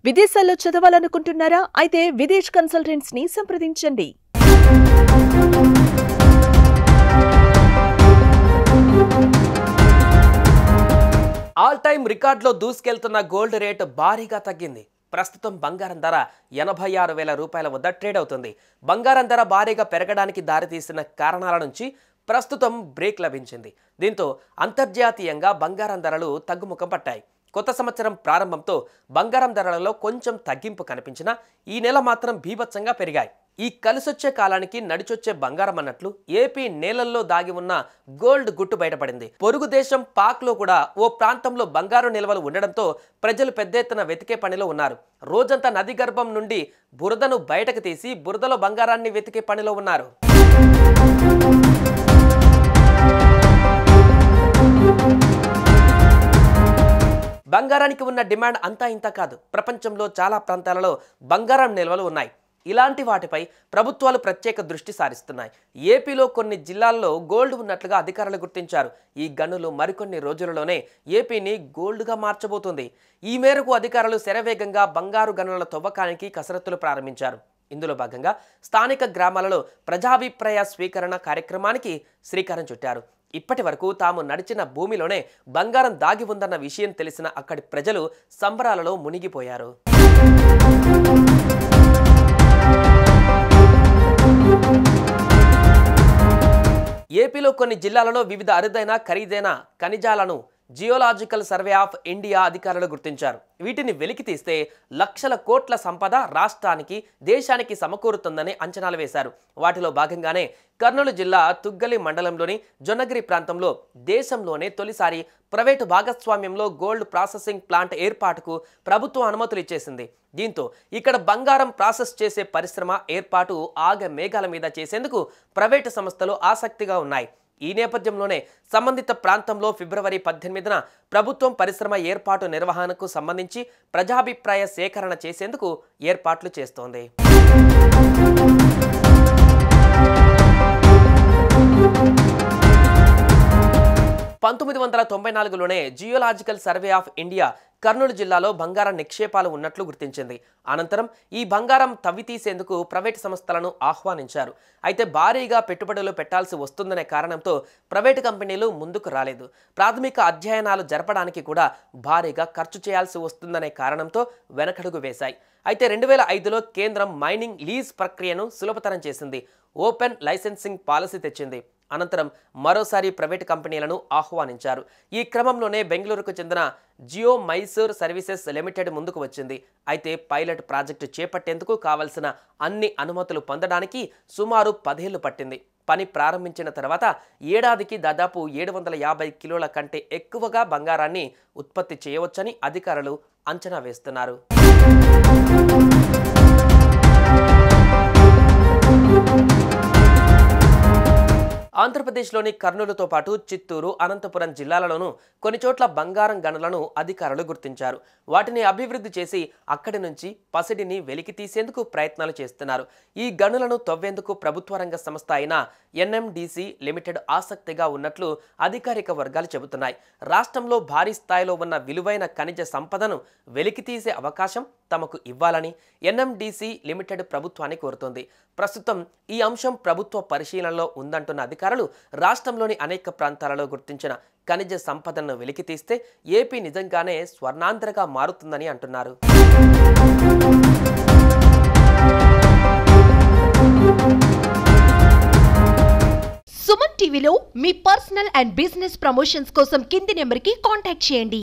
విదేశాల్లో చదవాలనుకుంటున్నారా? అయితే విదేశ్ కన్సల్టెంట్స్ ని సంప్రదించండి. ఆల్ టైమ్ రికార్డులో దూసుకెళ్తున్న గోల్డ్ రేట్ భారీగా తగ్గింది. ప్రస్తుతం బంగారం ధర 86,000 రూపాయల వద్ద ట్రేడ్ అవుతుంది. బంగారం ధర భారీగా పెరగడానికి దారితీసిన కారణాల నుంచి ప్రస్తుతం బ్రేక్ లభించింది. దీంతో అంతర్జాతీయంగా బంగారం ధరలు తగ్గుముఖం పట్టాయి. కొత్త సంవత్సరం ప్రారంభంతో బంగారం ధరలలో కొంచెం తగ్గింపు కనిపించినా ఈ నెల మాత్రం బీభత్సంగా పెరిగాయి. ఈ కలిసొచ్చే కాలానికి నడిచొచ్చే బంగారం అన్నట్లు ఏపీ నేలల్లో దాగి ఉన్న గోల్డ్ గుట్టు బయటపడింది. పొరుగు దేశం పాక్లో కూడా ఓ ప్రాంతంలో బంగారు నిల్వలు ఉండడంతో ప్రజలు పెద్ద ఎత్తున వెతికే పనిలో ఉన్నారు. రోజంతా నది గర్భం నుండి బురదను బయటకు తీసి బురదలో బంగారాన్ని వెతికే పనిలో ఉన్నారు. బంగారానికి ఉన్న డిమాండ్ అంతా ఇంత కాదు. ప్రపంచంలో చాలా ప్రాంతాలలో బంగారం నిల్వలు ఉన్నాయి. ఇలాంటి వాటిపై ప్రభుత్వాలు ప్రత్యేక దృష్టి సారిస్తున్నాయి. ఏపీలో కొన్ని జిల్లాల్లో గోల్డ్ ఉన్నట్లుగా అధికారులు గుర్తించారు. ఈ గనులు మరికొన్ని రోజులలోనే ఏపీని గోల్డ్గా మార్చబోతుంది. ఈ మేరకు అధికారులు శరవేగంగా బంగారు గనుల తవ్వకానికి కసరత్తులు ప్రారంభించారు. ఇందులో భాగంగా స్థానిక గ్రామాలలో ప్రజాభిప్రాయ స్వీకరణ కార్యక్రమానికి శ్రీకారం చుట్టారు. ఇప్పటి వరకు తాము నడిచిన భూమిలోనే బంగారం దాగి ఉందన్న విషయం తెలిసిన అక్కడి ప్రజలు సంబరాలలో మునిగిపోయారు. ఏపీలో కొన్ని జిల్లాలలో వివిధ అరుదైన ఖరీదైన ఖనిజాలను జియోలాజికల్ సర్వే ఆఫ్ ఇండియా అధికారులు గుర్తించారు. వీటిని వెలికి తీస్తే లక్షల కోట్ల సంపద రాష్ట్రానికి దేశానికి సమకూరుతుందని అంచనాలు వేశారు. వాటిలో భాగంగానే కర్నూలు జిల్లా తుగ్గలి మండలంలోని జొన్నగిరి ప్రాంతంలో దేశంలోనే తొలిసారి ప్రైవేటు భాగస్వామ్యంలో గోల్డ్ ప్రాసెసింగ్ ప్లాంట్ ఏర్పాటుకు ప్రభుత్వం అనుమతులు ఇచ్చేసింది. దీంతో ఇక్కడ బంగారం ప్రాసెస్ చేసే పరిశ్రమ ఏర్పాటు ఆగ మేఘాల మీద చేసేందుకు ప్రైవేటు సంస్థలు ఆసక్తిగా ఉన్నాయి. ఈ నేపథ్యంలోనే సంబంధిత ప్రాంతంలో ఫిబ్రవరి 18న ప్రభుత్వం పరిశ్రమ ఏర్పాటు నిర్వహణకు సంబంధించి ప్రజాభిప్రాయ సేకరణ చేసేందుకు ఏర్పాట్లు చేస్తోంది. 1994లోనే geological survey of India Kurnool జిల్లాలో బంగారం నిక్షేపాలు ఉన్నట్లు గుర్తించింది. అనంతరం ఈ బంగారం తవ్వితీసేందుకు ప్రైవేటు సంస్థలను ఆహ్వానించారు. అయితే భారీగా పెట్టుబడులు పెట్టాల్సి వస్తుందనే కారణంతో ప్రైవేటు కంపెనీలు ముందుకు రాలేదు. ప్రాథమిక అధ్యయనాలు జరపడానికి కూడా భారీగా ఖర్చు చేయాల్సి వస్తుందనే కారణంతో వెనకడుగు వేశాయి. అయితే 2005లో కేంద్రం మైనింగ్ లీజ్ ప్రక్రియను సులభతరం చేసింది. ఓపెన్ లైసెన్సింగ్ పాలసీ తెచ్చింది. అనంతరం మరోసారి ప్రైవేటు కంపెనీలను ఆహ్వానించారు. ఈ క్రమంలోనే బెంగళూరుకు చెందిన జియో మైసూర్ సర్వీసెస్ లిమిటెడ్ ముందుకు వచ్చింది. అయితే పైలట్ ప్రాజెక్టు చేపట్టేందుకు కావలసిన అన్ని అనుమతులు పొందడానికి సుమారు 10 ఏళ్లు పట్టింది. పని ప్రారంభించిన తర్వాత ఏడాదికి దాదాపు 750 కిలోల కంటే ఎక్కువగా బంగారాన్ని ఉత్పత్తి చేయవచ్చని అధికారులు అంచనా వేస్తున్నారు. ఆంధ్రప్రదేశ్లోని కర్నూలుతో పాటు చిత్తూరు, అనంతపురం జిల్లాలలోనూ కొన్ని చోట్ల బంగారం గనులను అధికారులు గుర్తించారు. వాటిని అభివృద్ధి చేసి అక్కడి నుంచి పసిడిని వెలికి తీసేందుకు ప్రయత్నాలు చేస్తున్నారు. ఈ గనులను తవ్వేందుకు ప్రభుత్వ రంగ సంస్థ అయిన NMDC లిమిటెడ్ ఆసక్తిగా ఉన్నట్లు అధికారిక వర్గాలు చెబుతున్నాయి. రాష్ట్రంలో భారీ స్థాయిలో ఉన్న విలువైన ఖనిజ సంపదను వెలికి తీసే అవకాశం తమకు ఇవ్వాలని NMDC లిమిటెడ్ ప్రభుత్వాన్ని కోరుతోంది. ప్రస్తుతం ఈ అంశం ప్రభుత్వ పరిశీలనలో ఉందంటున్న అధికారులు రాష్ట్రంలోని అనేక ప్రాంతాలలో గుర్తించిన ఖనిజ సంపదను వెలికి తీస్తే ఏపీ నిజంగానే స్వర్ణాంధ్రగా మారుతుందని అంటున్నారు. సుమన్ టీవీలో మీ పర్సనల్ అండ్ బిజినెస్ ప్రమోషన్స్ కోసం కింది నెంబర్కి కాంటాక్ట్ చేయండి.